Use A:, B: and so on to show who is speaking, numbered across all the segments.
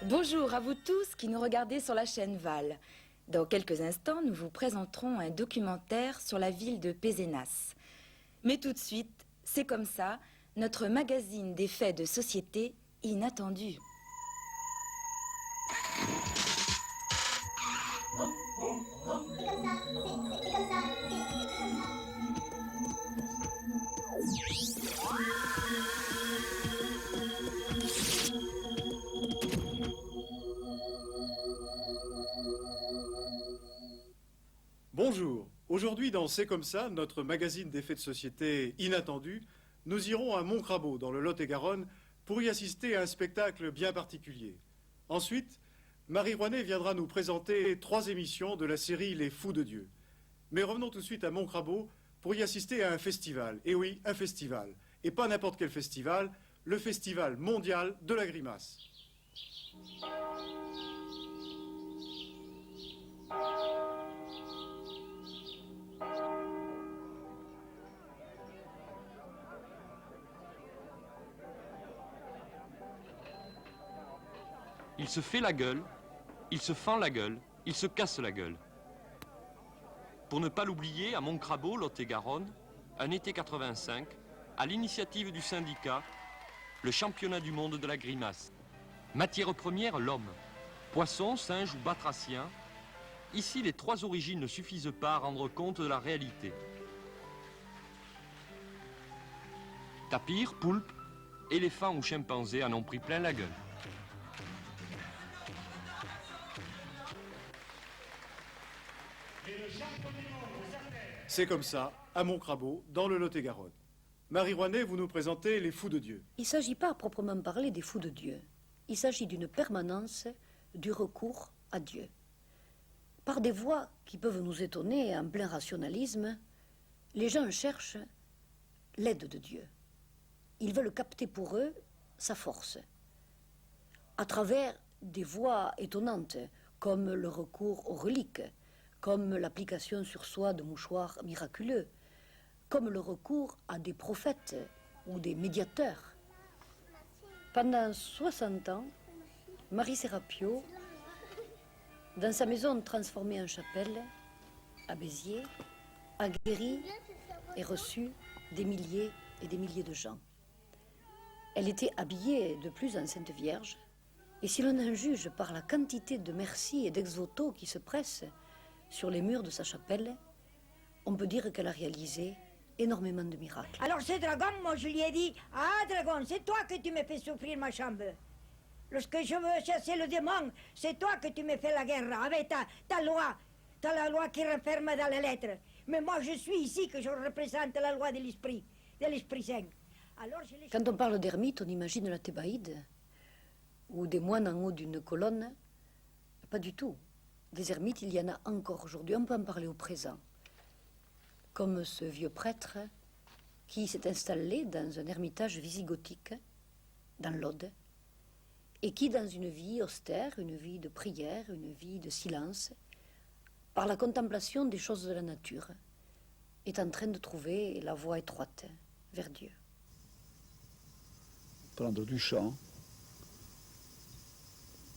A: Bonjour à vous tous qui nous regardez sur la chaîne Val. Dans quelques instants, nous vous présenterons un documentaire sur la ville de Pézenas. Mais tout de suite, c'est comme ça, notre magazine des faits de société inattendus.
B: Bonjour, aujourd'hui dans C'est comme ça, notre magazine des faits de société inattendus, nous irons à Montcrabeau, dans le Lot-et-Garonne, pour y assister à un spectacle bien particulier. Ensuite, Marie Rouanet viendra nous présenter 3 émissions de la série Les Fous de Dieu. Mais revenons tout de suite à Montcrabeau pour y assister à un festival. Et oui, un festival. Et pas n'importe quel festival, le Festival mondial de la grimace.
C: Il se fait la gueule, il se fend la gueule, il se casse la gueule. Pour ne pas l'oublier, à Montcrabeau, Lot-et-Garonne, un été 85, à l'initiative du syndicat, le championnat du monde de la grimace. Matière première, l'homme. Poisson, singe ou batracien. Ici, les 3 origines ne suffisent pas à rendre compte de la réalité. Tapir, poulpe, éléphant ou chimpanzé en ont pris plein la gueule.
B: C'est comme ça, à Montcrabeau, dans le Lot-et-Garonne. Marie Rouanet, vous nous présentez les Fous de Dieu.
D: Il ne s'agit pas à proprement parler des fous de Dieu. Il s'agit d'une permanence du recours à Dieu. Par des voies qui peuvent nous étonner en plein rationalisme, les gens cherchent l'aide de Dieu. Ils veulent capter pour eux sa force. À travers des voies étonnantes, comme le recours aux reliques, comme l'application sur soi de mouchoirs miraculeux, comme le recours à des prophètes ou des médiateurs. Pendant 60 ans, Marie Sérapio, dans sa maison transformée en chapelle, à Béziers, a guéri et reçu des milliers et des milliers de gens. Elle était habillée de plus en Sainte Vierge, et si l'on en juge par la quantité de merci et d'ex-voto qui se pressent sur les murs de sa chapelle, on peut dire qu'elle a réalisé énormément de miracles.
E: Alors ce dragon, moi je lui ai dit, ah dragon, c'est toi que tu me fais souffrir ma chambre. Lorsque je veux chasser le démon, c'est toi que tu me fais la guerre avec ta loi, la loi qui renferme dans les lettres. Mais moi je suis ici que je représente la loi de l'Esprit Saint. Alors,
D: quand on parle d'ermite, on imagine la Thébaïde, ou des moines en haut d'une colonne. Pas du tout. Des ermites, il y en a encore aujourd'hui. On peut en parler au présent. Comme ce vieux prêtre qui s'est installé dans un ermitage visigothique, dans l'Aude, et qui, dans une vie austère, une vie de prière, une vie de silence, par la contemplation des choses de la nature, est en train de trouver la voie étroite vers Dieu.
F: Prendre du champ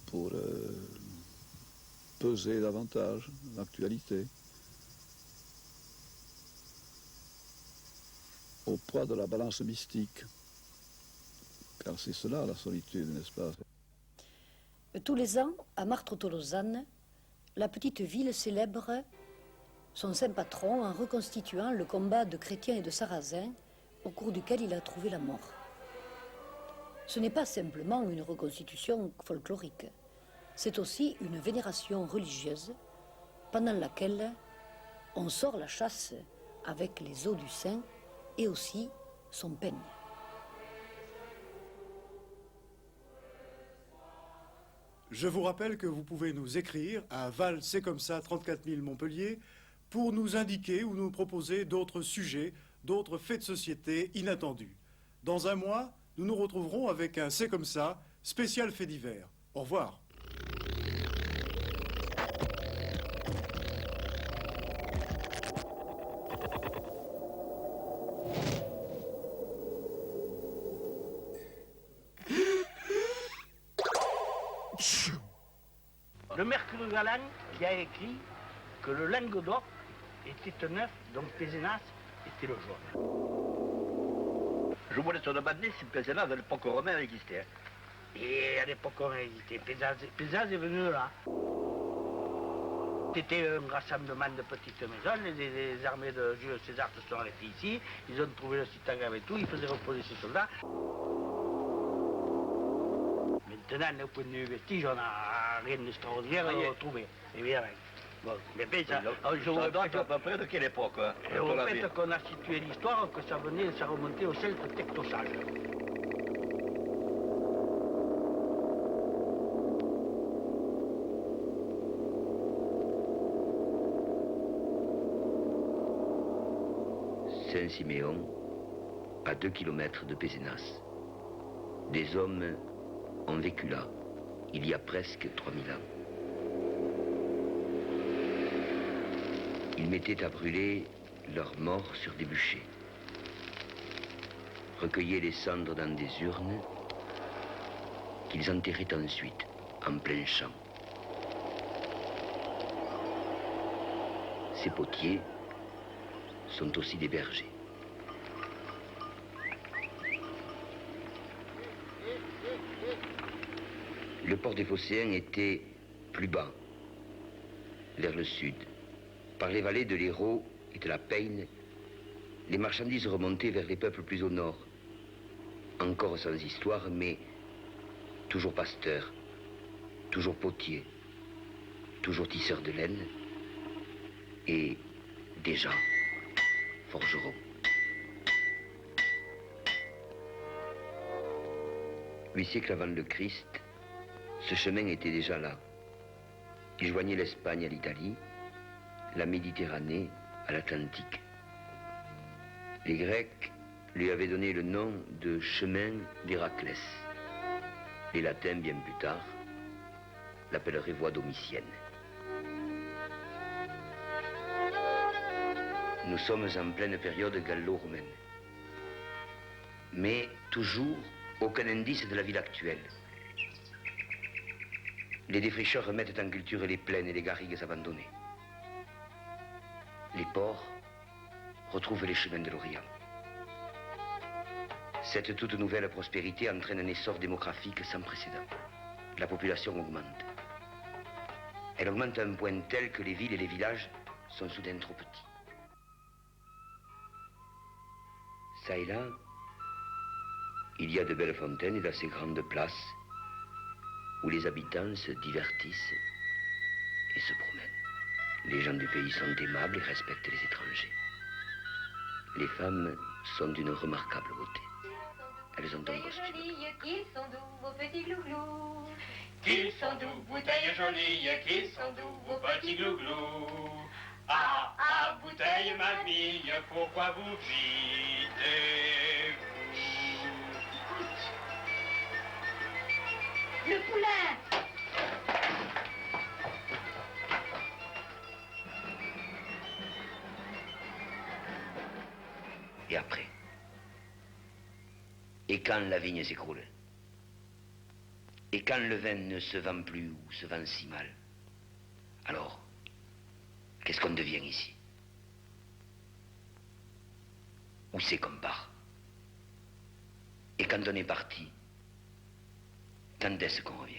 F: pour peser davantage l'actualité au poids de la balance mystique, car c'est cela la solitude, n'est-ce pas?
D: Tous les ans, à Martres-Tolosane, la petite ville célèbre son saint patron en reconstituant le combat de chrétiens et de sarrasins au cours duquel il a trouvé la mort. Ce n'est pas simplement une reconstitution folklorique, c'est aussi une vénération religieuse pendant laquelle on sort la chasse avec les os du saint et aussi son peigne.
B: Je vous rappelle que vous pouvez nous écrire à Val, c'est comme ça, 34 000 Montpellier, pour nous indiquer ou nous proposer d'autres sujets, d'autres faits de société inattendus. Dans un mois, nous nous retrouverons avec un C'est comme ça, spécial fait divers. Au revoir.
G: Le Mercure Galant qui a écrit que le Languedoc était un œuf dont Pézenas était le jaune.
H: Je voulais se demander si Pézenas à l'époque romaine existait.
G: Et à l'époque romaine existait. Pézaz est venu de là. C'était un rassemblement de petites maisons, les armées de Jules César se sont arrêtées ici, ils ont trouvé le site et tout, ils faisaient reposer ces soldats. Maintenant, au point de vue vestige, on n'a rien d'extraordinaire à retrouver, évidemment. Bon, mais ça,
H: je vous demande à peu près de quelle époque
G: au fait qu'on a situé l'histoire, que ça remontait au Celte tectosage.
I: Saint-Siméon, à 2 kilomètres de Pézenas. Des hommes ont vécu là, il y a presque 3000 ans. Ils mettaient à brûler leurs morts sur des bûchers, recueillaient les cendres dans des urnes qu'ils enterraient ensuite en plein champ. Ces potiers sont aussi des bergers. Le port des Phocéens était plus bas, vers le sud. Par les vallées de l'Hérault et de la Peine, les marchandises remontaient vers les peuples plus au nord, encore sans histoire, mais toujours pasteurs, toujours potiers, toujours tisseurs de laine, et déjà forgerons. 8 siècles avant le Christ, ce chemin était déjà là. Il joignait l'Espagne à l'Italie, la Méditerranée à l'Atlantique. Les Grecs lui avaient donné le nom de chemin d'Héraclès. Les Latins, bien plus tard, l'appelleraient voie domitienne. Nous sommes en pleine période gallo-romaine. Mais toujours aucun indice de la ville actuelle. Les défricheurs remettent en culture les plaines et les garrigues abandonnées. Les ports retrouvent les chemins de l'Orient. Cette toute nouvelle prospérité entraîne un essor démographique sans précédent. La population augmente. Elle augmente à un point tel que les villes et les villages sont soudain trop petits. Ça et là, il y a de belles fontaines et d'assez grandes places où les habitants se divertissent et se promènent. Les gens du pays sont aimables et respectent les étrangers. Les femmes sont d'une remarquable beauté. Elles ont un costume.
J: Qu'ils sont doux, vos petits glouglous.
K: Qu'ils sont doux, bouteilles jolies, qu'ils sont doux, vos petits glouglous. Ah, ah, bouteille, ma fille, pourquoi vous videz-vous?
J: Le poulain!
I: Et après? Et quand la vigne s'écroule? Et quand le vin ne se vend plus ou se vend si mal? Alors, qu'est-ce qu'on devient ici? Où c'est qu'on part? Et quand on est parti, quand est-ce qu'on revient?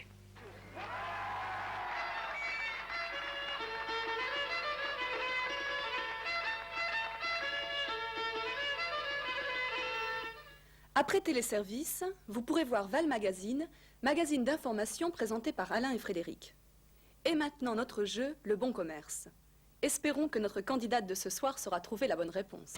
L: Après Téléservice, vous pourrez voir Val Magazine, magazine d'information présenté par Alain et Frédéric. Et maintenant notre jeu, le bon commerce. Espérons que notre candidate de ce soir saura trouver la bonne réponse.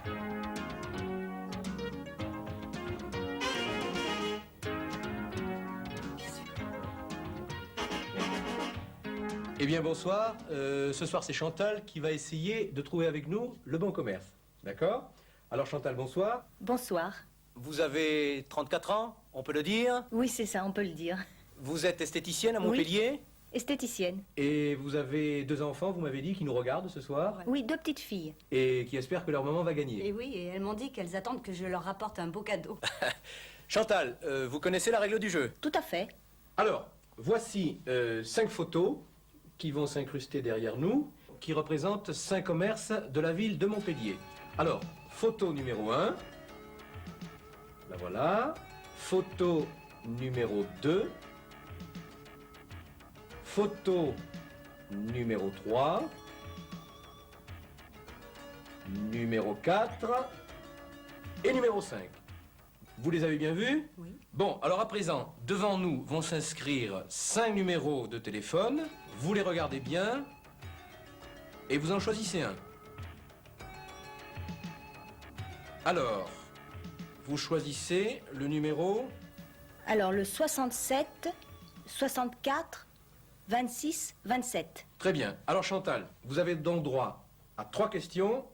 M: Eh bien bonsoir, ce soir c'est Chantal qui va essayer de trouver avec nous le bon commerce. D'accord? Alors Chantal, bonsoir.
N: Bonsoir.
M: Vous avez 34 ans, on peut le dire?
N: Oui, c'est ça, on peut le dire.
M: Vous êtes esthéticienne à Montpellier?
N: Oui, esthéticienne.
M: Et vous avez 2 enfants, vous m'avez dit, qui nous regardent ce soir?
N: Oui, 2 petites filles.
M: Et qui espèrent que leur maman va gagner.
N: Et oui, et elles m'ont dit qu'elles attendent que je leur apporte un beau cadeau.
M: Chantal, vous connaissez la règle du jeu?
N: Tout à fait.
M: Alors, voici 5 photos qui vont s'incruster derrière nous, qui représentent 5 commerces de la ville de Montpellier. Alors, photo numéro 1, la voilà. Photo numéro 2, photo numéro 3, numéro 4 et numéro 5. Vous les avez bien vus?
N: Oui.
M: Bon, alors à présent, devant nous vont s'inscrire 5 numéros de téléphone. Vous les regardez bien et vous en choisissez un. Alors, vous choisissez le numéro...
N: Alors, le 67, 64, 26, 27.
M: Très bien. Alors Chantal, vous avez donc droit à 3 questions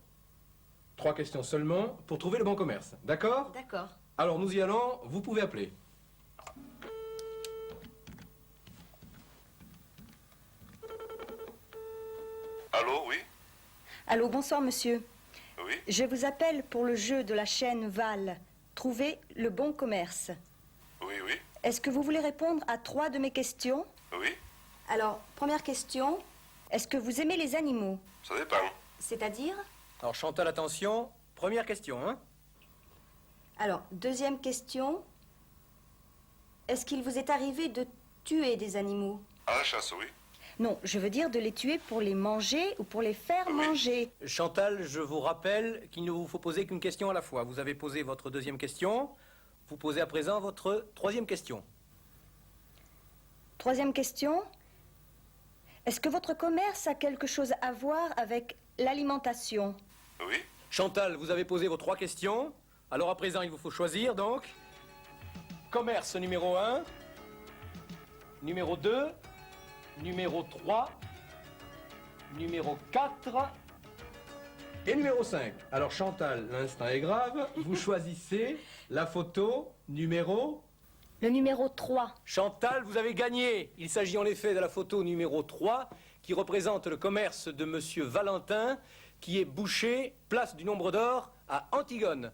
M: seulement, pour trouver le bon commerce. D'accord?
N: D'accord.
M: Alors nous y allons, vous pouvez appeler.
O: Allô, oui?
N: Allô, bonsoir monsieur.
O: Oui?
N: Je vous appelle pour le jeu de la chaîne Val. Trouver le bon commerce.
O: Oui, oui.
N: Est-ce que vous voulez répondre à 3 de mes questions?
O: Oui?
N: Alors, première question. Est-ce que vous aimez les animaux?
O: Ça dépend.
N: C'est-à-dire?
M: Alors Chantal, attention, première question, hein?
N: Alors, deuxième question. Est-ce qu'il vous est arrivé de tuer des animaux?
O: À la chasse, oui.
N: Non, je veux dire de les tuer pour les manger ou pour les faire manger.
M: Chantal, je vous rappelle qu'il ne vous faut poser qu'une question à la fois. Vous avez posé votre deuxième question, vous posez à présent votre troisième question.
N: Troisième question. Est-ce que votre commerce a quelque chose à voir avec l'alimentation?
O: Oui.
M: Chantal, vous avez posé vos 3 questions. Alors à présent, il vous faut choisir donc. Commerce numéro 1, numéro 2, numéro 3, numéro 4 et numéro 5. Alors Chantal, l'instant est grave. Vous choisissez la photo numéro...
N: Le numéro 3.
M: Chantal, vous avez gagné. Il s'agit en effet de la photo numéro 3 qui représente le commerce de Monsieur Valentin qui est boucher, place du Nombre d'Or à Antigone.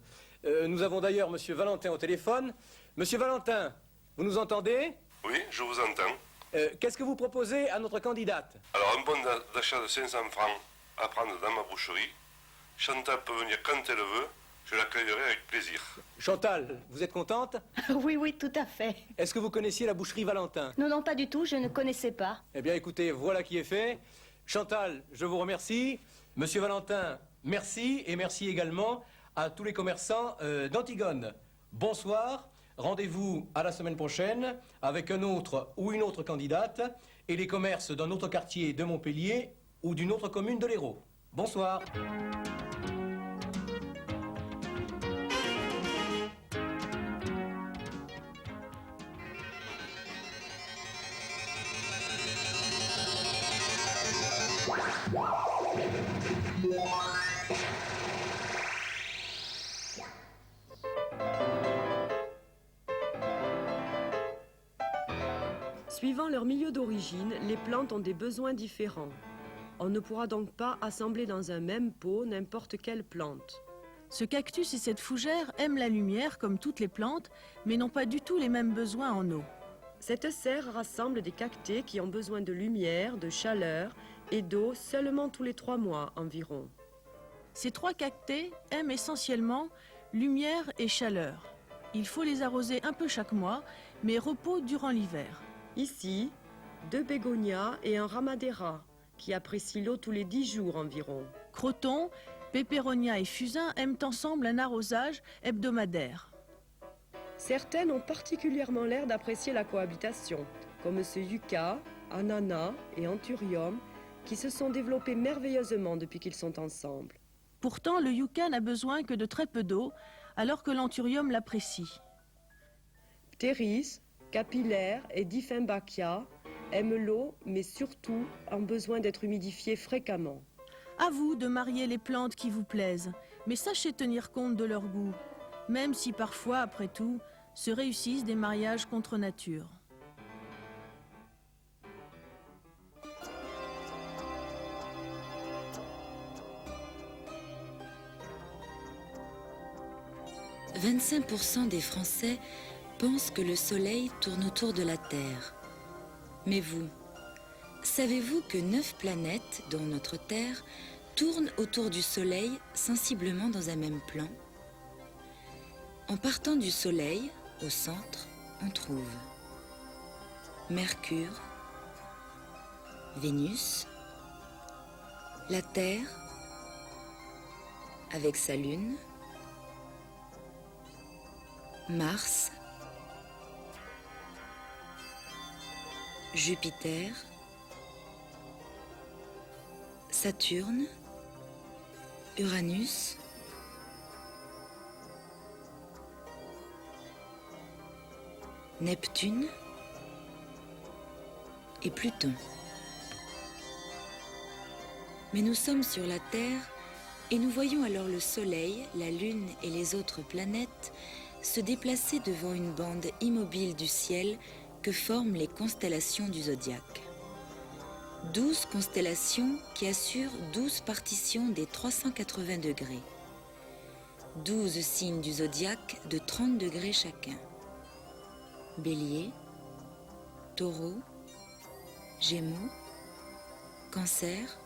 M: Nous avons d'ailleurs Monsieur Valentin au téléphone. Monsieur Valentin, vous nous entendez?
O: Oui, je vous entends.
M: Qu'est-ce que vous proposez à notre candidate?
O: Alors, un bon d'achat de 500 francs à prendre dans ma boucherie. Chantal peut venir quand elle veut. Je l'accueillerai avec plaisir.
M: Chantal, vous êtes contente?
N: Oui, oui, tout à fait.
M: Est-ce que vous connaissiez la boucherie Valentin?
N: Non, non, pas du tout, je ne connaissais pas.
M: Eh bien, écoutez, voilà qui est fait. Chantal, je vous remercie. Monsieur Valentin, merci. Et merci également à tous les commerçants d'Antigone. Bonsoir. Rendez-vous à la semaine prochaine avec un autre ou une autre candidate et les commerces d'un autre quartier de Montpellier ou d'une autre commune de l'Hérault. Bonsoir.
P: Suivant leur milieu d'origine, les plantes ont des besoins différents. On ne pourra donc pas assembler dans un même pot n'importe quelle plante.
Q: Ce cactus et cette fougère aiment la lumière comme toutes les plantes, mais n'ont pas du tout les mêmes besoins en eau.
P: Cette serre rassemble des cactés qui ont besoin de lumière, de chaleur et d'eau seulement tous les 3 mois environ.
Q: Ces 3 cactés aiment essentiellement lumière et chaleur. Il faut les arroser un peu chaque mois, mais repos durant l'hiver.
P: Ici, 2 bégonias et un ramadera qui apprécient l'eau tous les 10 jours environ.
Q: Croton, péperonia et fusain aiment ensemble un arrosage hebdomadaire.
P: Certaines ont particulièrement l'air d'apprécier la cohabitation, comme ce yucca, ananas et anthurium, qui se sont développés merveilleusement depuis qu'ils sont ensemble.
Q: Pourtant, le yucca n'a besoin que de très peu d'eau, alors que l'anthurium l'apprécie.
P: Ptéris, capillaire et Diffenbachia aiment l'eau, mais surtout ont besoin d'être humidifiés fréquemment.
Q: À vous de marier les plantes qui vous plaisent, mais sachez tenir compte de leur goût, même si parfois, après tout, se réussissent des mariages contre nature. «
A: 25% des Français pensent que le Soleil tourne autour de la Terre. Mais vous, Savez-vous que 9 planètes, dont notre Terre, tournent autour du Soleil sensiblement dans un même plan? En partant du Soleil, au centre, on trouve Mercure, Vénus, la Terre, avec sa Lune, Mars, Jupiter, Saturne, Uranus, Neptune et Pluton. Mais nous sommes sur la Terre et nous voyons alors le Soleil, la Lune et les autres planètes se déplacer devant une bande immobile du ciel que forment les constellations du zodiaque. 12 constellations qui assurent 12 partitions des 380 degrés. 12 signes du zodiaque de 30 degrés chacun. Bélier, Taureau, Gémeaux, Cancer.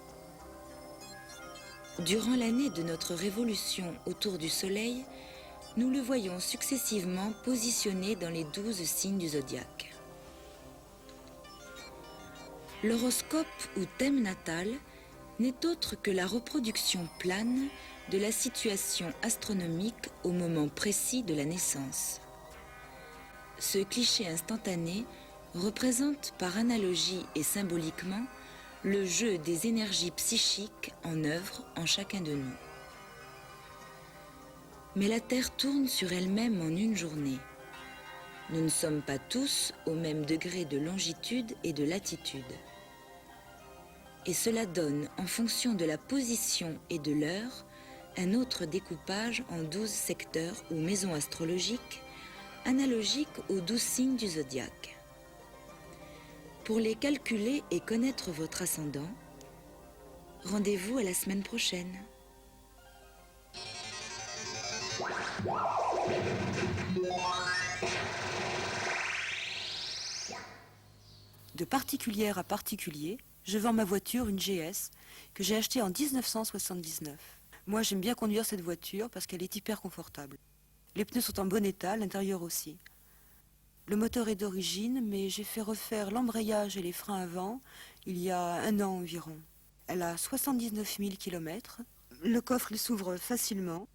A: Durant l'année de notre révolution autour du Soleil, nous le voyons successivement positionné dans les 12 signes du zodiaque. L'horoscope ou thème natal n'est autre que la reproduction plane de la situation astronomique au moment précis de la naissance. Ce cliché instantané représente par analogie et symboliquement le jeu des énergies psychiques en œuvre en chacun de nous. Mais la Terre tourne sur elle-même en une journée. Nous ne sommes pas tous au même degré de longitude et de latitude. Et cela donne, en fonction de la position et de l'heure, un autre découpage en 12 secteurs ou maisons astrologiques, analogiques aux 12 signes du zodiaque. Pour les calculer et connaître votre ascendant, rendez-vous à la semaine prochaine.
R: De particulière à particulier, je vends ma voiture, une GS, que j'ai achetée en 1979. Moi, j'aime bien conduire cette voiture parce qu'elle est hyper confortable. Les pneus sont en bon état, l'intérieur aussi. Le moteur est d'origine, mais j'ai fait refaire l'embrayage et les freins avant il y a 1 an environ. Elle a 79 000 km. Le coffre, il s'ouvre facilement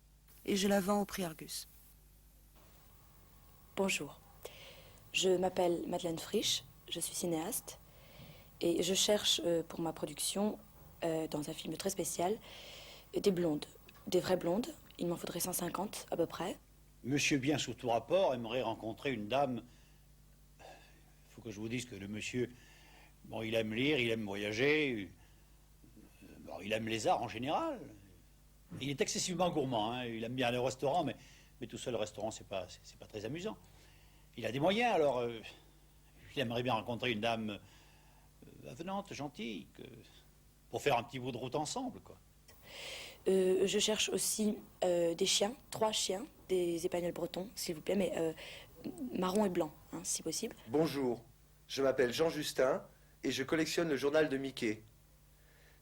R: et je la vends au prix Argus.
S: Bonjour, je m'appelle Madeleine Frisch, je suis cinéaste et je cherche pour ma production, dans un film très spécial, des blondes, des vraies blondes. Il m'en faudrait 150 à peu près.
T: Monsieur bien sous tout rapport aimerait rencontrer une dame. Il faut que je vous dise que le monsieur, bon, il aime lire, il aime voyager, bon, il aime les arts en général. Il est excessivement gourmand, hein. Il aime bien aller au restaurant, mais tout seul au restaurant, c'est pas très amusant. Il a des moyens, alors il aimerait bien rencontrer une dame avenante, gentille, pour faire un petit bout de route ensemble, quoi.
S: Je cherche aussi des chiens, 3 chiens, des épagnols bretons, s'il vous plaît, mais marron et blanc, hein, si possible.
U: Bonjour, je m'appelle Jean Justin et je collectionne le journal de Mickey.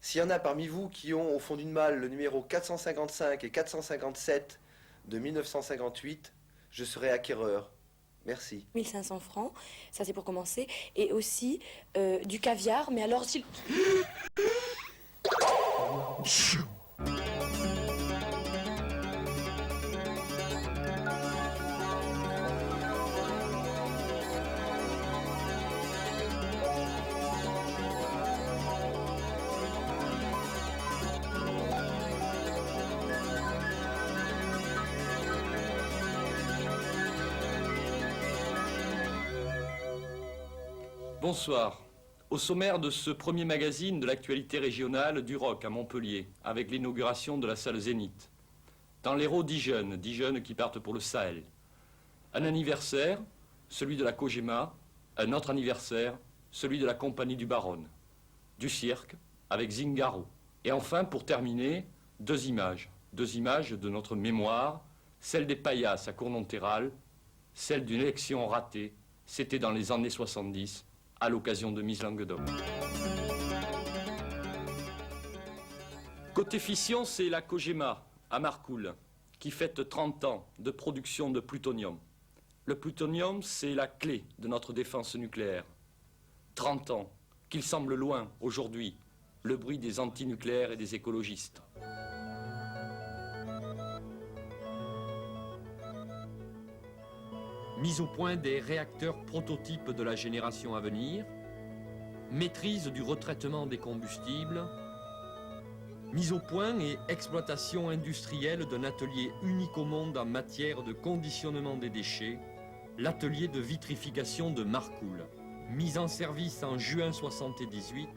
U: S'il y en a parmi vous qui ont au fond d'une malle le numéro 455 et 457 de 1958, je serai acquéreur. Merci.
S: 1500 francs, ça c'est pour commencer. Et aussi du caviar, mais alors s'il...
C: Bonsoir. Au sommaire de ce premier magazine de l'actualité régionale du rock à Montpellier, avec l'inauguration de la salle Zénith. Dans l'Hérault, 10 jeunes qui partent pour le Sahel. Un anniversaire, celui de la Kojima, un autre anniversaire, celui de la Compagnie du Baronne. Du cirque, avec Zingaro. Et enfin, pour terminer, 2 images de notre mémoire, celle des paillasses à Cournonterral, celle d'une élection ratée, c'était dans les années 70, à l'occasion de Miss Languedoc. Côté fission, c'est la Kogema, à Marcoule, qui fête 30 ans de production de plutonium. Le plutonium, c'est la clé de notre défense nucléaire. 30 ans, qu'il semble loin aujourd'hui, le bruit des antinucléaires et des écologistes. Mise au point des réacteurs prototypes de la génération à venir, maîtrise du retraitement des combustibles, mise au point et exploitation industrielle d'un atelier unique au monde en matière de conditionnement des déchets, l'atelier de vitrification de Marcoule. Mise en service en juin 1978,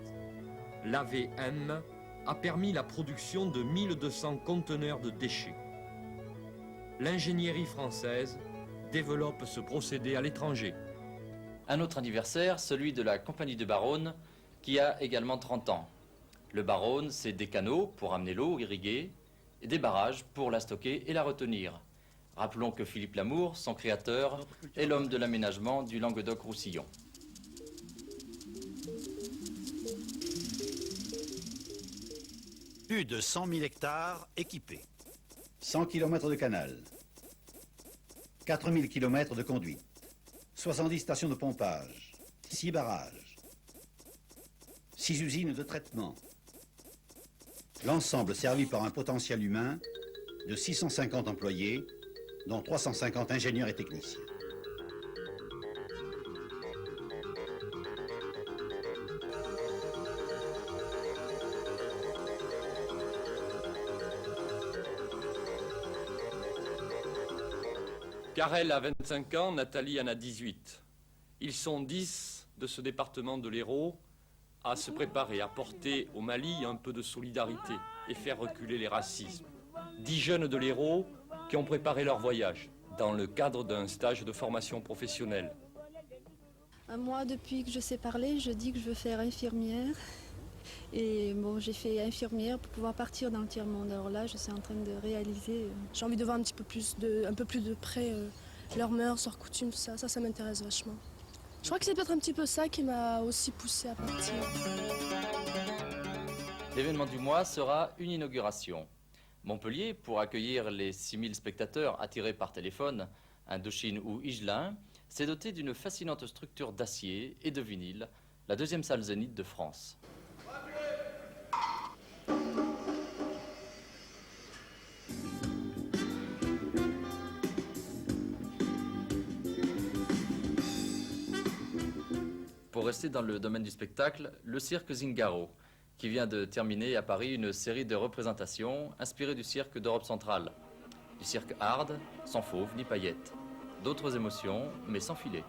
C: l'AVM a permis la production de 1200 conteneurs de déchets. L'ingénierie française développe ce procédé à l'étranger.
E: Un autre anniversaire, celui de la Compagnie de Baronne, qui a également 30 ans. Le Baronne, c'est des canaux pour amener l'eau irriguée, et des barrages pour la stocker et la retenir. Rappelons que Philippe Lamour, son créateur, est l'homme de l'aménagement du Languedoc-Roussillon.
T: Plus de 100 000 hectares équipés. 100 km de canal. 4000 km de conduite. 70 stations de pompage. 6 barrages. 6 usines de traitement. L'ensemble servi par un potentiel humain de 650 employés, dont 350 ingénieurs et techniciens.
C: Carrel a 25 ans, Nathalie en a 18. Ils sont 10 de ce département de l'Hérault à se préparer à porter au Mali un peu de solidarité et faire reculer les racismes. 10 jeunes de l'Hérault qui ont préparé leur voyage dans le cadre d'un stage de formation professionnelle.
V: Moi, depuis que je sais parler, je dis que je veux faire infirmière. Et bon, j'ai fait infirmière pour pouvoir partir dans le tiers-monde. Alors là, je suis en train de réaliser. J'ai envie de voir un peu plus de près leurs mœurs, leurs coutumes, tout ça. Ça m'intéresse vachement. Je crois que c'est peut-être un petit peu ça qui m'a aussi poussée à partir.
E: L'événement du mois sera une inauguration. Montpellier, pour accueillir les 6000 spectateurs attirés par téléphone, Indochine ou Higelin, s'est doté d'une fascinante structure d'acier et de vinyle, la deuxième salle Zénith de France. Pour rester dans le domaine du spectacle, le cirque Zingaro, qui vient de terminer à Paris une série de représentations inspirées du cirque d'Europe centrale. Du cirque hard, sans fauve ni paillettes. D'autres émotions, mais sans filet.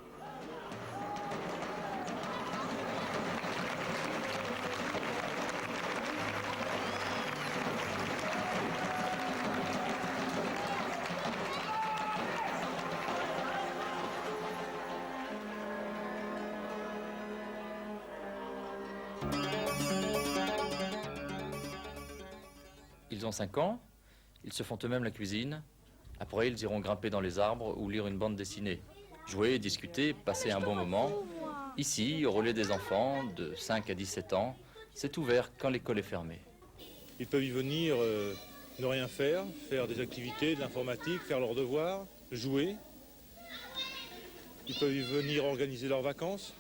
E: Ils ont 5 ans, ils se font eux-mêmes la cuisine. Après, ils iront grimper dans les arbres ou lire une bande dessinée. Jouer, discuter, passer un bon moment. Ici, au relais des enfants de 5 à 17 ans, c'est ouvert quand l'école est fermée.
W: Ils peuvent y venir ne rien faire, faire des activités, de l'informatique, faire leurs devoirs, jouer. Ils peuvent y venir organiser leurs vacances.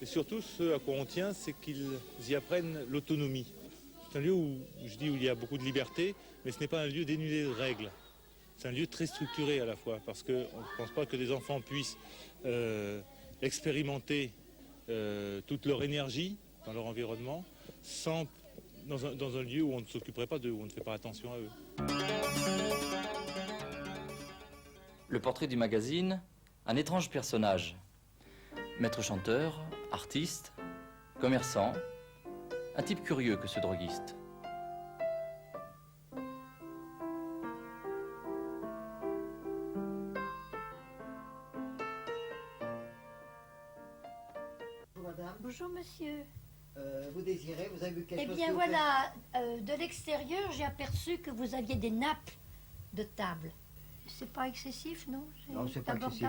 W: Et surtout, ce à quoi on tient, c'est qu'ils y apprennent l'autonomie. C'est un lieu où il y a beaucoup de liberté, mais ce n'est pas un lieu dénudé de règles. C'est un lieu très structuré à la fois, parce qu'on ne pense pas que des enfants puissent expérimenter toute leur énergie dans leur environnement, dans un lieu où on ne s'occuperait pas d'eux, où on ne fait pas attention à eux.
E: Le portrait du magazine, un étrange personnage. Maître chanteur, artiste, commerçant, un type curieux que ce droguiste.
X: Bonjour monsieur.
Y: Vous désirez, vous avez vu quelque chose?
X: Eh bien voilà, de l'extérieur, j'ai aperçu que vous aviez des nappes de table. C'est pas excessif, non?
Y: Non, c'est pas excessif.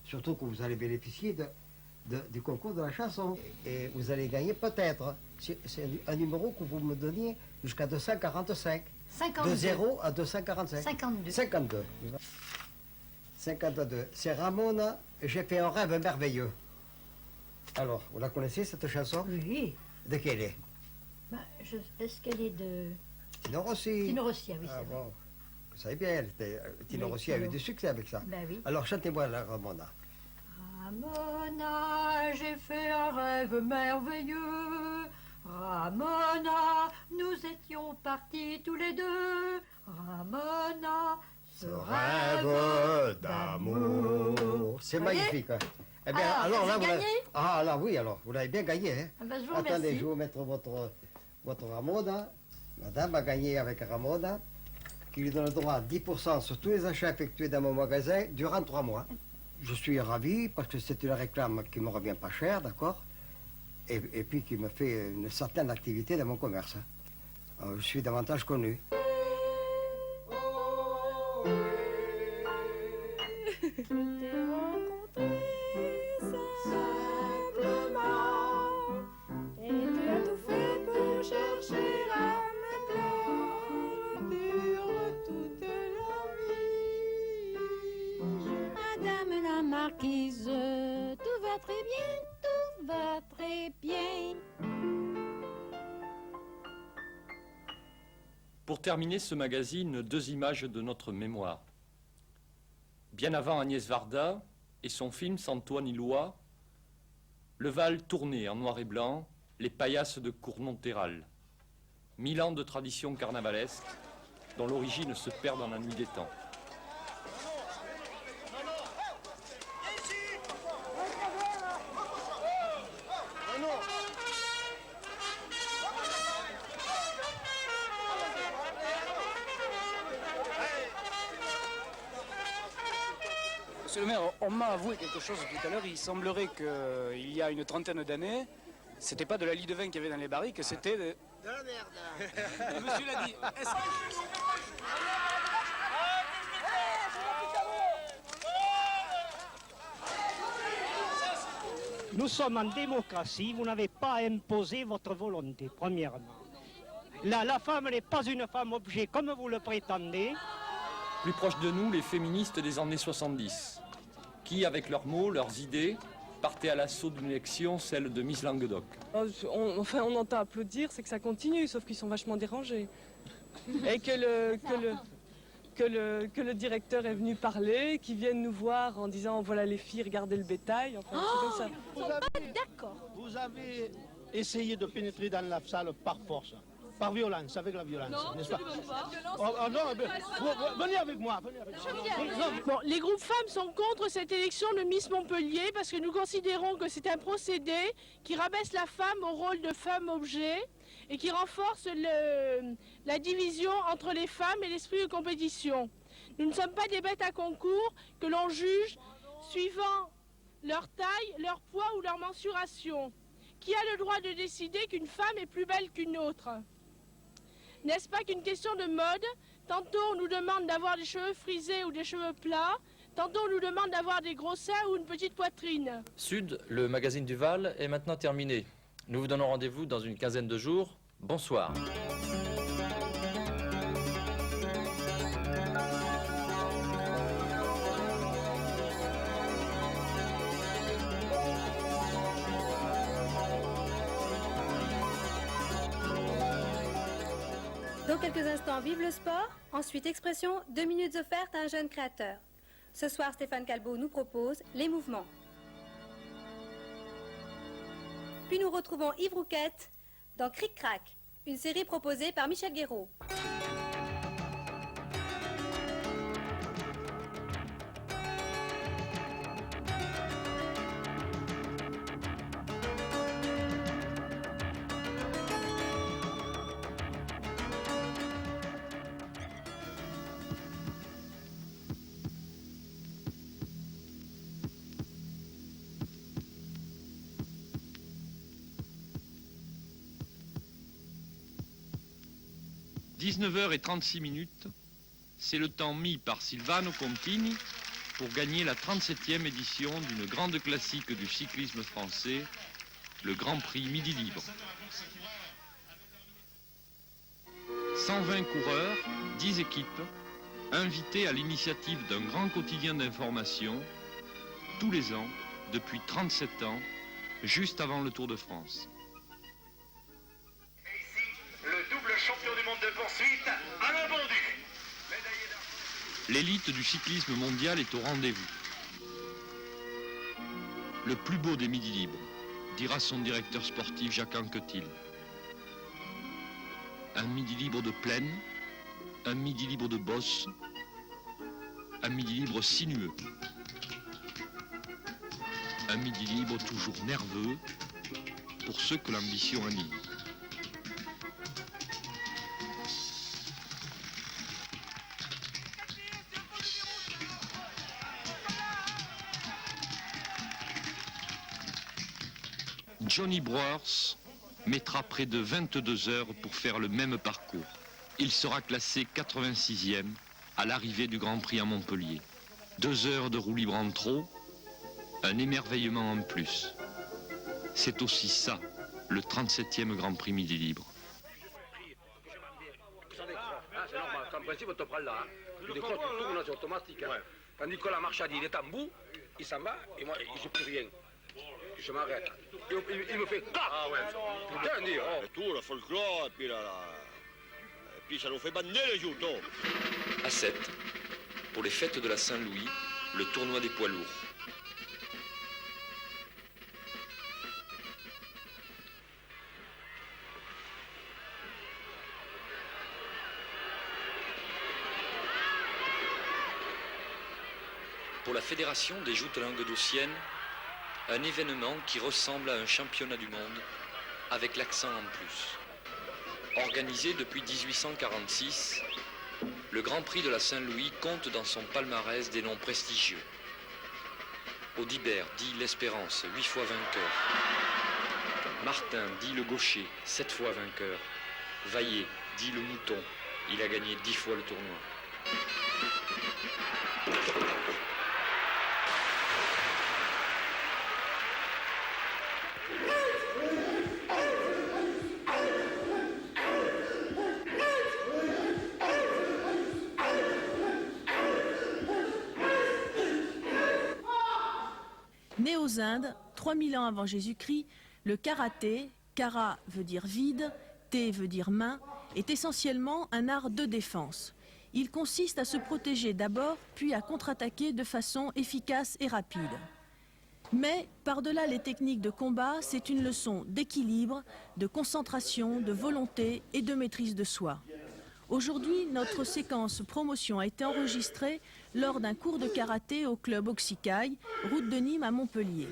Y: Surtout que vous allez bénéficier du concours de la chanson. Et vous allez gagner peut-être. C'est un numéro que vous me donniez jusqu'à 245.
X: 52.
Y: De 0 à 245.
X: 52.
Y: 52. 52. C'est Ramona, j'ai fait un rêve merveilleux. Alors, vous la connaissez cette chanson?
X: Oui.
Y: De qui elle est?
X: Est-ce qu'elle est de...
Y: Tino Rossi.
X: Tino Rossi, oui,
Y: Ah
X: c'est vrai.
Y: bon, vous savez bien, Tino
X: Oui,
Y: Rossi a eu
X: Tino.
Y: du succès avec ça.
X: Ben oui.
Y: Alors chantez-moi la Ramona.
X: Ramona, j'ai fait un rêve merveilleux. Ramona, nous étions partis tous les deux. Ramona, ce rêve
Y: d'amour. C'est
X: Voyez?
Y: magnifique. Hein. Eh bien,
X: Alors,
Y: là,
X: vous avez gagné?
Y: Ah là, oui, alors, vous l'avez bien gagné. Hein.
X: Ah ben, je vous
Y: Attendez,
X: remercie.
Y: je vais vous mettre votre Ramona. Madame a gagné avec Ramona, qui lui donne le droit à 10% sur tous les achats effectués dans mon magasin durant 3 mois. Je suis ravi parce que c'est une réclame qui me revient pas cher, d'accord, et puis qui me fait une certaine activité dans mon commerce. Hein. Je suis davantage connu.
B: Et tu as tout fait pour chercher à me plaire durant toute la vie. Madame la marquise, tout va très bien, tout va très bien.
C: Pour terminer ce magazine, 2 images de notre mémoire. Bien avant Agnès Varda et son film Santoine Ilois, le Val tourné en noir et blanc, les paillasses de Cournon-Terral. 1000 ans de tradition carnavalesque, dont l'origine se perd dans la nuit des temps.
D: Monsieur le maire, on m'a avoué quelque chose tout à l'heure. Il semblerait qu'il y a une trentaine d'années, c'était pas de la lie de vin qu'il y avait dans les barriques, c'était de la merde. Monsieur l'a dit.
F: Nous sommes en démocratie, vous n'avez pas à imposer votre volonté, premièrement. Là, la femme n'est pas une femme objet comme vous le prétendez.
C: Plus proche de nous, les féministes des années 70, qui, avec leurs mots, leurs idées, partaient à l'assaut d'une élection, celle de Miss Languedoc.
G: On entend applaudir, c'est que ça continue, sauf qu'ils sont vachement dérangés. Et que le directeur est venu parler, qu'ils viennent nous voir en disant voilà les filles, regardez le bétail, enfin c'est comme ça.
F: D'accord. Vous avez essayé de pénétrer dans la salle par force, par violence, avec la violence, n'est-ce pas? Non, venez avec moi.
H: Bon, les groupes femmes sont contre cette élection de Miss Montpellier parce que nous considérons que c'est un procédé qui rabaisse la femme au rôle de femme objet et qui renforce la division entre les femmes et l'esprit de compétition. Nous ne sommes pas des bêtes à concours que l'on juge suivant leur taille, leur poids ou leur mensuration. Qui a le droit de décider qu'une femme est plus belle qu'une autre? N'est-ce pas qu'une question de mode? Tantôt on nous demande d'avoir des cheveux frisés ou des cheveux plats, tantôt on nous demande d'avoir des gros seins ou une petite poitrine.
E: Sud, le magazine du Val est maintenant terminé. Nous vous donnons rendez-vous dans une quinzaine de jours. Bonsoir.
Z: Dans quelques instants, vive le sport. Ensuite, expression 2 minutes offertes à un jeune créateur. Ce soir, Stéphane Calbeau nous propose les mouvements. Puis nous retrouvons Yves Rouquette dans Cric Crac, une série proposée par Michel Guéraud.
C: – 19h36, c'est le temps mis par Silvano Contini pour gagner la 37e édition d'une grande classique du cyclisme français, le Grand Prix Midi Libre. 120 coureurs, 10 équipes, invités à l'initiative d'un grand quotidien d'information, tous les ans, depuis 37 ans, juste avant le Tour de France.
I: Et ici, le double champion du monde de poursuite, Alain Bondu.
C: L'élite du cyclisme mondial est au rendez-vous. Le plus beau des midis libres, dira son directeur sportif Jacques Anquetil. Un midi libre de plaine, un midi libre de bosse, un midi libre sinueux. Un midi libre toujours nerveux pour ceux que l'ambition anime. Johnny Brewers mettra près de 22 heures pour faire le même parcours. Il sera classé 86e à l'arrivée du Grand Prix à Montpellier. 2 heures de roue libre en trop, un émerveillement en plus. C'est aussi ça, le 37e Grand Prix Midi Libre.
J: C'est normal, en principe, on te prend là. Tu décroches, tu tournes, c'est automatique. Hein. Tandis que la marchandise, il est en bout, il s'en va, et moi, je n'ai plus rien. Je m'arrête. Il me fait clac. Ah ouais. Putain, dis, oh.
K: Tout, le folklore, et puis et puis ça nous fait bander les joutons.
C: À 7, pour les fêtes de la Saint-Louis, le tournoi des poids lourds. Pour la Fédération des joutes languedociennes, un événement qui ressemble à un championnat du monde, avec l'accent en plus. Organisé depuis 1846, le Grand Prix de la Saint-Louis compte dans son palmarès des noms prestigieux. Audibert, dit l'Espérance, 8 fois vainqueur. Martin, dit le Gaucher, 7 fois vainqueur. Vaillé, dit le Mouton, il a gagné 10 fois le tournoi.
Q: Né aux Indes, 3000 ans avant Jésus-Christ, le karaté, kara veut dire vide, te veut dire main, est essentiellement un art de défense. Il consiste à se protéger d'abord, puis à contre-attaquer de façon efficace et rapide. Mais, par-delà les techniques de combat, c'est une leçon d'équilibre, de concentration, de volonté et de maîtrise de soi. Aujourd'hui, notre séquence promotion a été enregistrée lors d'un cours de karaté au club Oxikai, route de Nîmes à Montpellier.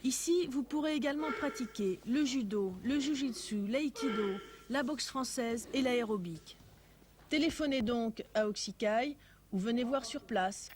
Q: Ici, vous pourrez également pratiquer le judo, le jujitsu, l'aïkido, la boxe française et l'aérobic. Téléphonez donc à Oxikai ou venez voir sur place.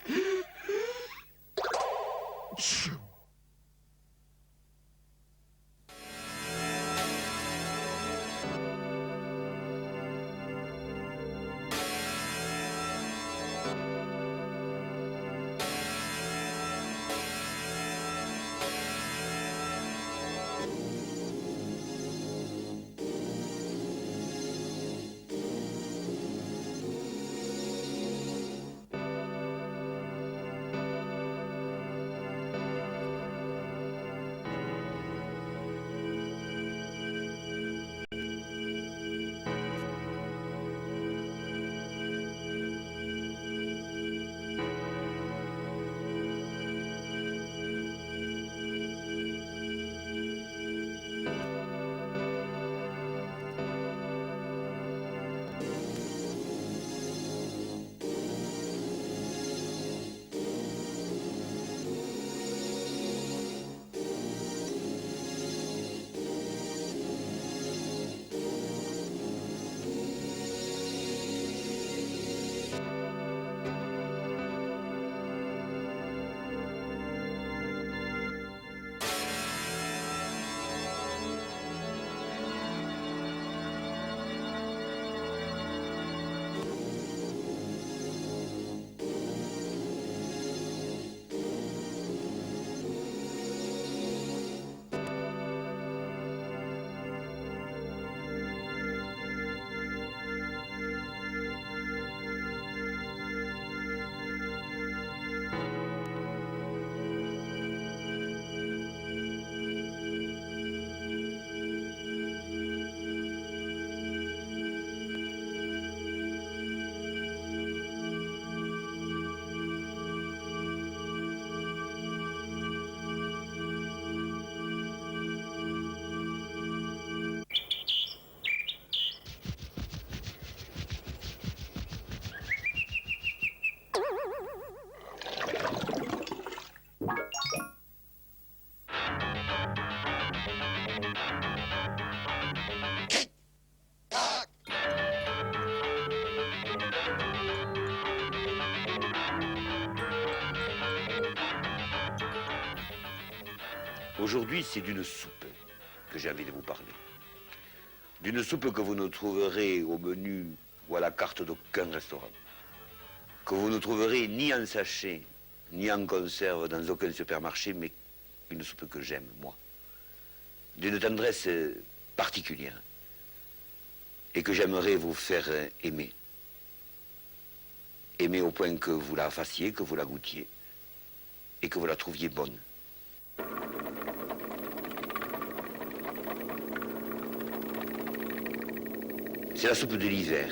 A: Aujourd'hui, c'est d'une soupe que j'ai envie de vous parler. D'une soupe que vous ne trouverez au menu ou à la carte d'aucun restaurant. Que vous ne trouverez ni en sachet, ni en conserve dans aucun supermarché, mais une soupe que j'aime, moi. D'une tendresse particulière. Et que j'aimerais vous faire aimer. Aimer au point que vous la fassiez, que vous la goûtiez, et que vous la trouviez bonne. C'est la soupe de l'hiver,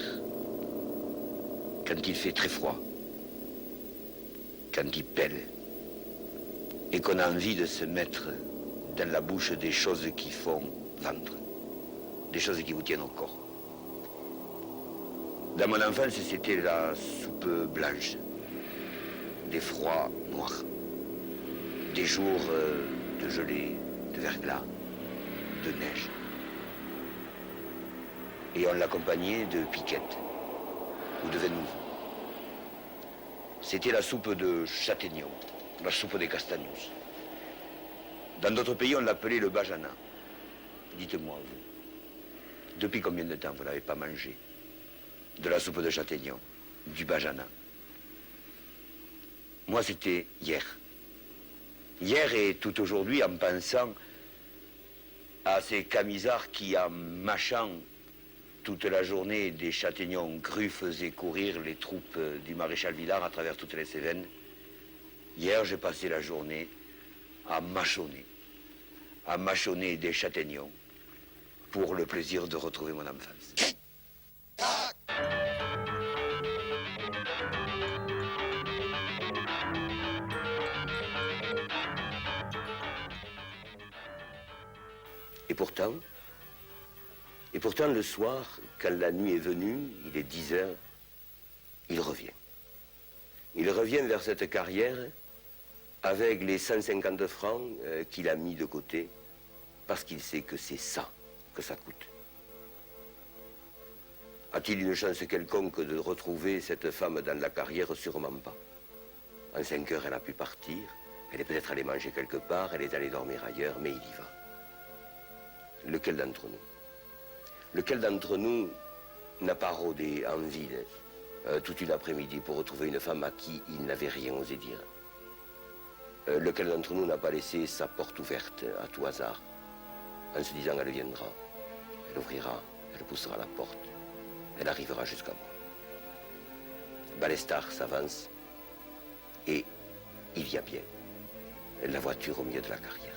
A: quand il fait très froid, quand il pèle, et qu'on a envie de se mettre dans la bouche des choses qui font ventre, des choses qui vous tiennent au corps. Dans mon enfance, c'était la soupe blanche, des froids noirs, des jours de gelée, de verglas, de neige. Et on l'accompagnait de piquettes ou de vin nouveau. C'était la soupe de châtaignon, la soupe des castagnous. Dans d'autres pays, on l'appelait le bajana. Dites-moi, vous, depuis combien de temps vous n'avez pas mangé de la soupe de châtaignon, du bajana? Moi, c'était hier. Hier et tout aujourd'hui, en pensant à ces camisards qui, en mâchant toute la journée des châtaignon crus faisaient courir les troupes du maréchal Villars à travers toutes les Cévennes. Hier, j'ai passé la journée à mâchonner des châtaignons pour le plaisir de retrouver mon enfance. Et pourtant, le soir, quand la nuit est venue, il est 10 heures, il revient. Il revient vers cette carrière avec les 150 francs qu'il a mis de côté, parce qu'il sait que c'est ça que ça coûte. A-t-il une chance quelconque de retrouver cette femme dans la carrière? Sûrement pas. En 5 heures, elle a pu partir, elle est peut-être allée manger quelque part, elle est allée dormir ailleurs, mais il y va. Lequel d'entre nous? Lequel d'entre nous n'a pas rôdé en ville toute une après-midi pour retrouver une femme à qui il n'avait rien osé dire? Lequel d'entre nous n'a pas laissé sa porte ouverte à tout hasard, en se disant elle viendra, elle ouvrira, elle poussera la porte, elle arrivera jusqu'à moi. Balestar s'avance et il y a bien la voiture au milieu de la carrière.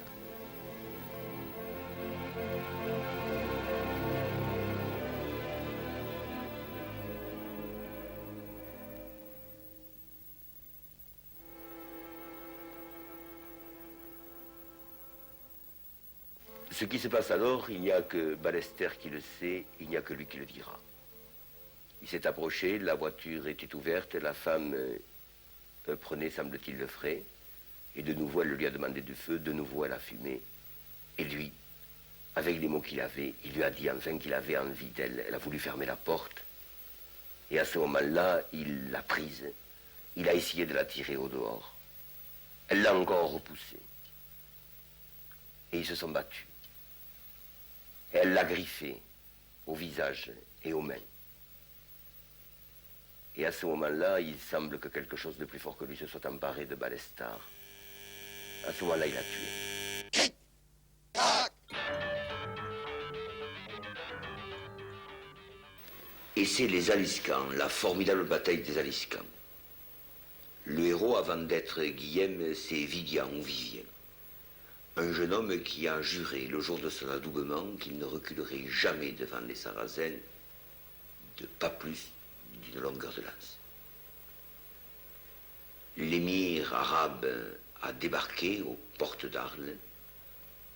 A: Ce qui se passe alors, il n'y a que Balester qui le sait, il n'y a que lui qui le dira. Il s'est approché, la voiture était ouverte, la femme prenait, semble-t-il, le frais, et de nouveau elle lui a demandé du feu, de nouveau elle a fumé, et lui, avec les mots qu'il avait, il lui a dit enfin qu'il avait envie d'elle, elle a voulu fermer la porte, et à ce moment-là, il l'a prise, il a essayé de la tirer au dehors, elle l'a encore repoussée, et ils se sont battus. Elle l'a griffé au visage et aux mains. Et à ce moment-là, il semble que quelque chose de plus fort que lui se soit emparé de Balestar. À ce moment-là, il l'a tué. Et c'est les Aliscans, la formidable bataille des Aliscans. Le héros, avant d'être Guillaume, c'est Vidian ou Vivien. Un jeune homme qui a juré le jour de son adoubement qu'il ne reculerait jamais devant les Sarrasins de pas plus d'une longueur de lance. L'émir arabe a débarqué aux portes d'Arles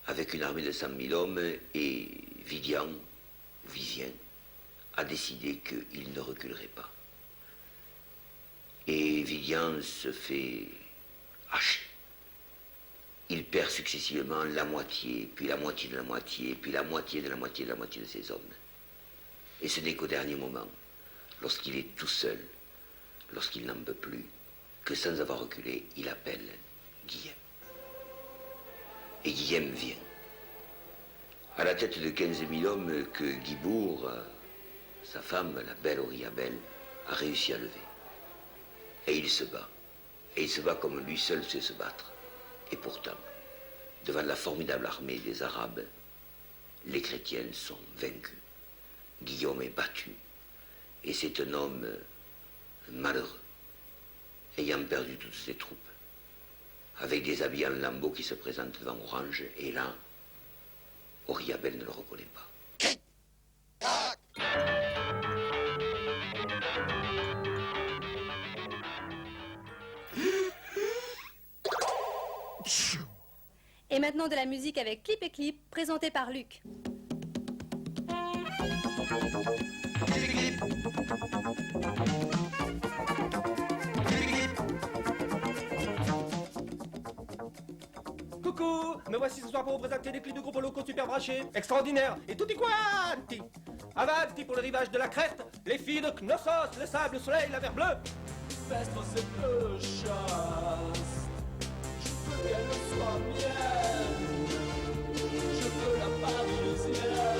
A: avec une armée de 100 000 hommes et Vidian, Vivien, a décidé qu'il ne reculerait pas. Et Vidian se fait hacher. Il perd successivement la moitié, puis la moitié de la moitié, puis la moitié de la moitié de la moitié de ses hommes. Et ce n'est qu'au dernier moment, lorsqu'il est tout seul, lorsqu'il n'en peut plus, que sans avoir reculé, il appelle Guillaume. Et Guillaume vient. À la tête de 15 000 hommes que Guibourg, sa femme, la belle Auriabelle, a réussi à lever. Et il se bat. Et il se bat comme lui seul sait se battre. Et pourtant, devant la formidable armée des Arabes, les chrétiens sont vaincus. Guillaume est battu. Et c'est un homme malheureux, ayant perdu toutes ses troupes, avec des habits en lambeaux qui se présentent devant Orange. Et là, Auriabelle ne le reconnaît pas.
Z: Et maintenant de la musique avec Clip et Clip, présenté par Luc.
L: Coucou, me voici ce soir pour vous présenter les clips de groupes locaux super branchés, extraordinaires et tutti quanti. Avanti pour le rivage de la Crète, les filles de Knossos, le sable, le soleil, la mer bleue. Vestre, c'est peu chaste, je veux qu'elle soit mienne, je veux la parisienne.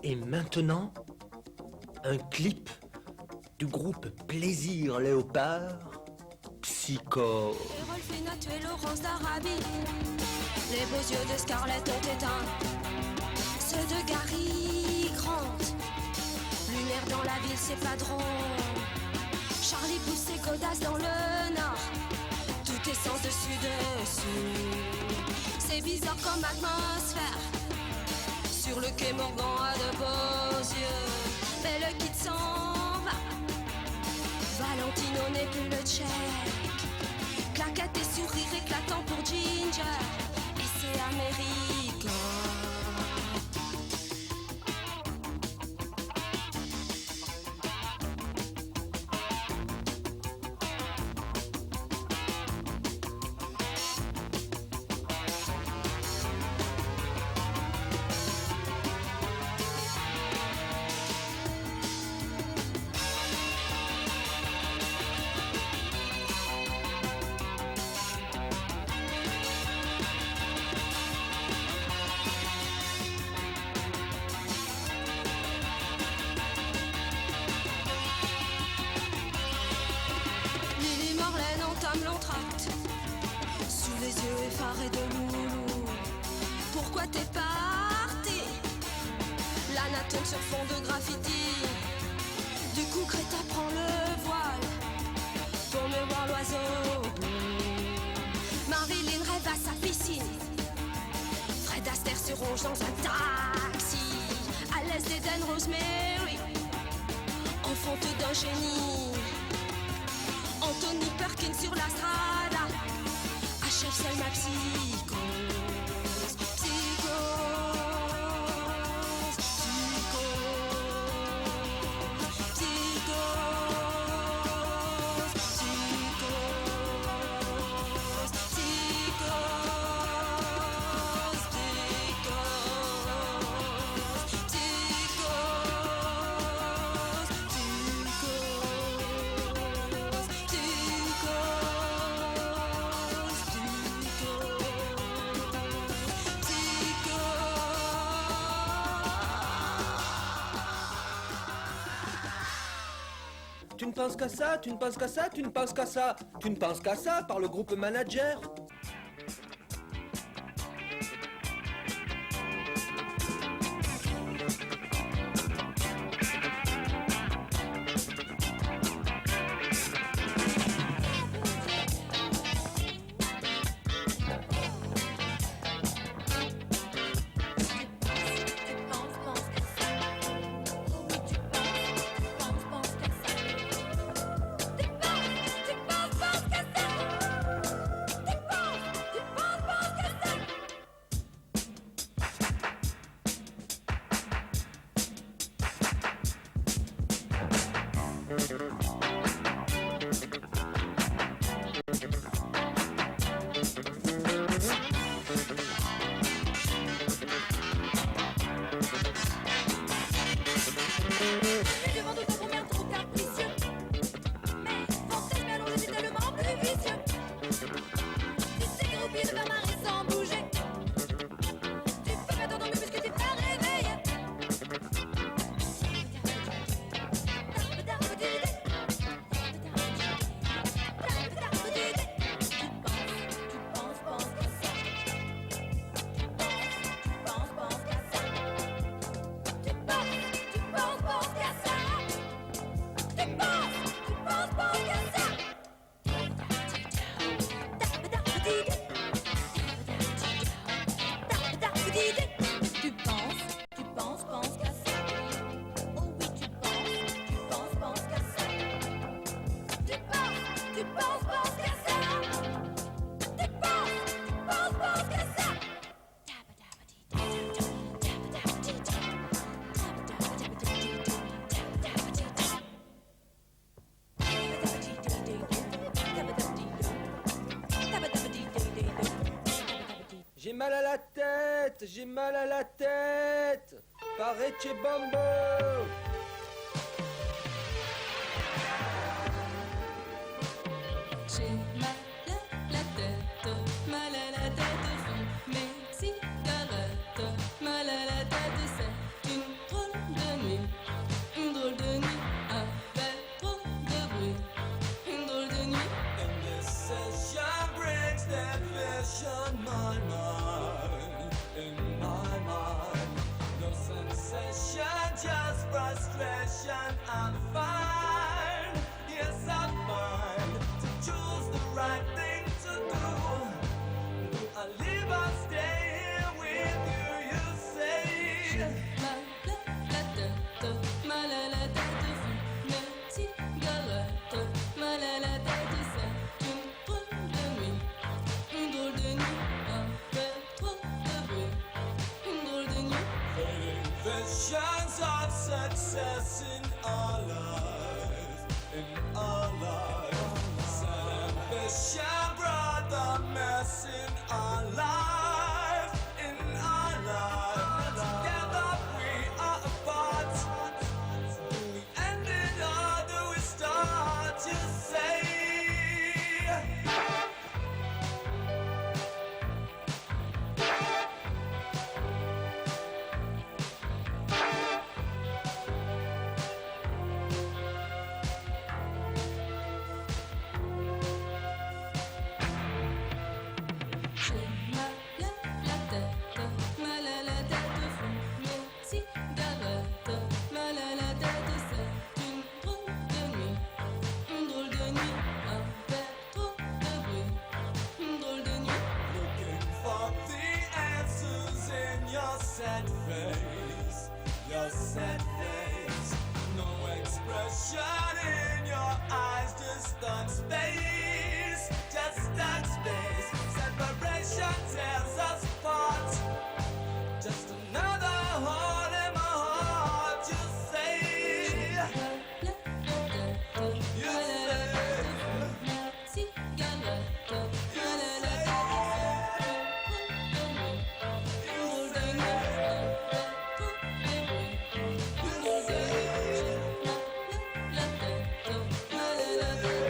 M: Et maintenant, un clip du groupe Plaisir Léopard, Psycho.
N: Rolf et tué Laurence d'Arabie. Les beaux yeux de Scarlett ont éteint ceux de Gary Grant. Lumière dans la ville, c'est pas drôle. Charlie pousse ses godasses dans le nord. Tout est sans dessus. C'est bizarre comme atmosphère. Sur le quai Morgan a de beaux yeux. Mais le kid s'en va. Valentino n'est plus le tchèque. Claquette et sourire éclatant pour Ginger. Et c'est américain. Sous les yeux effarés de Loulou. Pourquoi t'es parti? Lana tourne sur fond de graffiti. Du coup Greta prend le voile pour mieux voir l'oiseau bleu. Marilyn rêve à sa piscine. Fred Astaire se ronge dans un taxi. À l'est d'Eden Rosemary, enfante d'un génie. Anthony Perkins sur la strada achève seule ma psychose.
L: Tu ne penses qu'à ça, tu ne penses qu'à ça, tu ne penses qu'à ça. Tu ne penses qu'à ça par le groupe manager. J'ai mal à la tête, j'ai mal à la tête. Pareche Bambo.
N: J'ai mal à la tête, mal à la tête, fume mes cigarettes. Mal à la tête, c'est une drôle de nuit. Une drôle de nuit avec trop de bruit. Une drôle de nuit.
O: And this session brings that vision, my mind, in my mind. No sensation, just frustration. I'm fine, yes I'm fine. To choose the right thing to do. Do I live or stay here with you, you say?
N: Mal à la tête, fume mes cigarettes. Mal à la tête, c'est une drôle de nuit. Une drôle de nuit avec trop de bruit. Une drôle de nuit.
O: Fading visions of success in our life, in our life. Sad ambition brought the mess in our life, in our life. Together we are apart. Do we end it or do we start? You say.
N: J'ai mal à la tête, mal à la tête, fume mes cigarettes. Mal à la tête, c'est une drôle de nuit. Une drôle de nuit avec trop de bruit. Une drôle de nuit.
O: Looking for the answers in your sad face, your sad face. No expression in your eyes, distant space, distant space. Separation tears us apart. Just another hole in my heart, you say. You say.
N: Mal à la tête,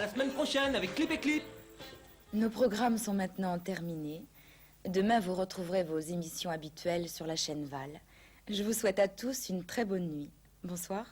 L: la semaine prochaine avec Clip et Clip.
P: Nos programmes sont maintenant terminés. Demain, vous retrouverez vos émissions habituelles sur la chaîne Val. Je vous souhaite à tous une très bonne nuit. Bonsoir.